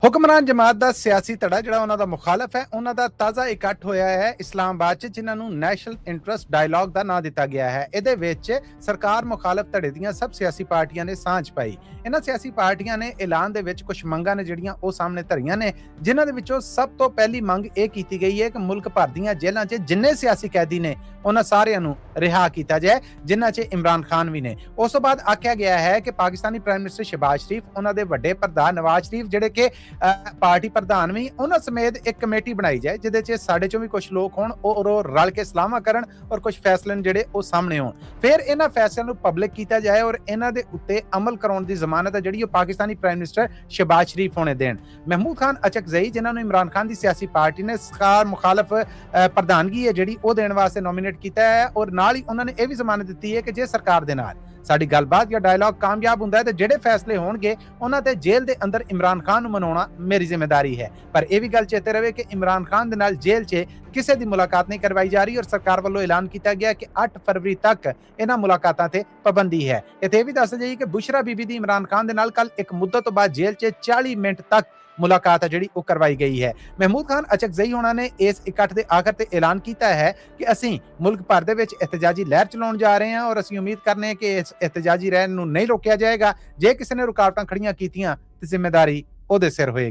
ਹੁਕਮਰਾਨ ਜਮਾਤ ਦਾ ਸਿਆਸੀ ਧੜਾ ਜਿਹੜਾ ਉਹਨਾਂ ਦਾ ਮੁਖਾਲਫ ਹੈ, ਉਹਨਾਂ ਦਾ ਤਾਜ਼ਾ ਇਕੱਠ ਹੋਇਆ ਹੈ ਇਸਲਾਮਾਬਾਦ 'ਚ, ਜਿਨ੍ਹਾਂ ਨੂੰ ਨੈਸ਼ਨਲ ਇੰਟਰਸਟ ਡਾਇਲੌਗ ਦਾ ਨਾਂ ਦਿੱਤਾ ਗਿਆ ਹੈ। ਇਹਦੇ ਵਿੱਚ ਸਰਕਾਰ ਮੁਖਾਲਫ ਧੜੇ ਦੀਆਂ ਸਭ ਸਿਆਸੀ ਪਾਰਟੀਆਂ ਨੇ ਸਾਂਝ ਪਾਈ। ਇਹਨਾਂ ਸਿਆਸੀ ਪਾਰਟੀਆਂ ਨੇ ਐਲਾਨ ਦੇ ਵਿੱਚ ਕੁਝ ਮੰਗਾਂ ਨੇ ਜਿਹੜੀਆਂ ਉਹ ਸਾਹਮਣੇ ਧਰੀਆਂ ਨੇ, ਜਿਨ੍ਹਾਂ ਦੇ ਵਿੱਚੋਂ ਸਭ ਤੋਂ ਪਹਿਲੀ ਮੰਗ ਇਹ ਕੀਤੀ ਗਈ ਹੈ ਕਿ ਮੁਲਕ ਭਰ ਦੀਆਂ ਜੇਲ੍ਹਾਂ 'ਚ ਜਿੰਨੇ ਸਿਆਸੀ ਕੈਦੀ ਨੇ ਉਹਨਾਂ ਸਾਰਿਆਂ ਨੂੰ ਰਿਹਾ ਕੀਤਾ ਜਾਏ, ਜਿਨ੍ਹਾਂ 'ਚ ਇਮਰਾਨ ਖਾਨ ਵੀ ਨੇ। ਉਸ ਤੋਂ ਬਾਅਦ ਆਖਿਆ ਗਿਆ ਹੈ ਕਿ ਪਾਕਿਸਤਾਨੀ ਪ੍ਰਾਈਮ ਮਿਨਿਸਟਰ ਸ਼ਹਿਬਾਜ਼ ਸ਼ਰੀਫ, ਉਹਨਾਂ ਦੇ ਵੱਡੇ ਪ੍ਰਧਾਨ ਨਵਾਜ਼ ਸ਼ਰੀਫ ਜਿਹੜੇ ਕਿ ਪਾਰਟੀ ਪ੍ਰਧਾਨ ਵੀ, ਉਹਨਾਂ ਸਮੇਤ ਇੱਕ ਕਮੇਟੀ ਬਣਾਈ ਜਾਏ ਜਿਹਦੇ 'ਚ ਸਾਡੇ ਚੋਂ ਵੀ ਕੁਝ ਲੋਕ ਹੋਣ, ਉਹ ਰਲ ਕੇ ਸਲਾਹਾਂ ਕਰਨ ਔਰ ਕੁਝ ਫੈਸਲੇ ਜਿਹੜੇ ਉਹ ਸਾਹਮਣੇ ਆਉਣ। ਫਿਰ ਇਹਨਾਂ ਫੈਸਲਿਆਂ ਨੂੰ ਪਬਲਿਕ ਕੀਤਾ ਜਾਏ ਔਰ ਇਹਨਾਂ ਦੇ ਉੱਤੇ ਅਮਲ ਕਰਾਉਣ ਦੀ ਜ਼ਮਾਨਤ ਹੈ ਜਿਹੜੀ ਉਹ ਪਾਕਿਸਤਾਨੀ ਪ੍ਰਾਈਮ ਮਿਨਿਸਟਰ ਸ਼ਹਿਬਾਜ਼ ਸ਼ਰੀਫ ਹੋਣੇ ਦੇਣ। ਮਹਿਮੂਦ ਖਾਨ ਅਚਕਜ਼ਈ, ਜਿਨ੍ਹਾਂ ਨੂੰ ਇਮਰਾਨ ਖਾਨ ਦੀ ਸਿਆਸੀ ਪਾਰਟੀ ਨੇ ਸਰਕਾਰ ਮੁਖਾਲਫ ਪ੍ਰਧਾਨਗੀ ਹੈ ਜਿਹੜੀ ਉਹ ਦੇਣ ਵਾਸਤੇ ਨੋਮੀਨੇਟ ਕੀਤਾ ਹੈ, ਔਰ ਨਾਲ ਹੀ ਉਹਨਾਂ ਨੇ ਇਹ ਵੀ ਜ਼ਮਾਨਤ ਦਿੱਤੀ ਹੈ ਕਿ ਜੇ ਸਰਕਾਰ ਦੇ ਨਾਲ ਸਾਡੀ ਗੱਲਬਾਤ ਜਾਂ ਡਾਇਲੌਗ ਕਾਮਯਾਬ ਹੁੰਦਾ ਹੈ ਤੇ ਜਿਹੜੇ ਫੈਸਲੇ ਹੋਣਗੇ ਉਹਨਾਂ ਤੇ ਜੇਲ੍ਹ ਦੇ ਅੰਦਰ ਇਮਰਾਨ ਖਾਨ ਨੂੰ ਮਨਾਉਣਾ ਮੇਰੀ ਜ਼ਿੰਮੇਵਾਰੀ ਹੈ। ਪਰ ਇਹ ਵੀ ਗੱਲ ਚੇਤੇ ਰਹੇ ਕਿ ਇਮਰਾਨ ਖਾਨ ਦੇ ਨਾਲ ਜੇਲ੍ਹ 'ਚ ਕਿਸੇ ਦੀ ਮੁਲਾਕਾਤ ਨਹੀਂ ਕਰਵਾਈ ਜਾ ਰਹੀ ਔਰ ਸਰਕਾਰ ਵੱਲੋਂ ਐਲਾਨ ਕੀਤਾ ਗਿਆ ਕਿ 8 ਫਰਵਰੀ ਤੱਕ ਇਹਨਾਂ ਮੁਲਾਕਾਤਾਂ ਤੇ ਪਾਬੰਦੀ ਹੈ। ਇੱਥੇ ਇਹ ਵੀ ਦੱਸ ਜਾਈਏ ਕਿ ਬੁਸ਼ਰਾ ਬੀਬੀ ਦੀ ਇਮਰਾਨ ਖਾਨ ਦੇ ਨਾਲ ਕੱਲ ਇੱਕ ਮੁੱਦਤ ਤੋਂ ਬਾਅਦ ਜੇਲ੍ਹ 'ਚ 40 ਮਿੰਟ ਤੱਕ ਮੁਲਾਕਾਤ ਹੈ ਜਿਹੜੀ ਉਹ ਕਰਵਾਈ ਗਈ ਹੈ। ਮਹਿਮੂਦ ਖਾਨ ਅਚਕਜ਼ਈ ਹੋਣਾ ਨੇ ਇਸ ਇਕੱਠ ਦੇ ਆਖਰ ਤੇ ਐਲਾਨ ਕੀਤਾ ਹੈ ਕਿ ਅਸੀਂ ਮੁਲਕ ਭਰ ਦੇ ਵਿੱਚ ਇhtਜਾਜੀ ਲਹਿਰ ਚਲਾਉਣ ਜਾ ਰਹੇ ਹਾਂ ਔਰ ਅਸੀਂ ਉਮੀਦ ਕਰਨੇ ਹਾਂ ਕਿ ਇਸ ਇhtਜਾਜੀ ਲਹਿਰ ਨੂੰ ਨਹੀਂ ਰੋਕਿਆ ਜਾਏਗਾ। ਜੇ ਕਿਸੇ ਨੇ ਰੁਕਾਵਟਾਂ ਖੜੀਆਂ ਕੀਤੀਆਂ ਤੇ ਜ਼ਿੰਮੇਵਾਰੀ ਉਹਦੇ ਸਿਰ ਹੋਏਗੀ।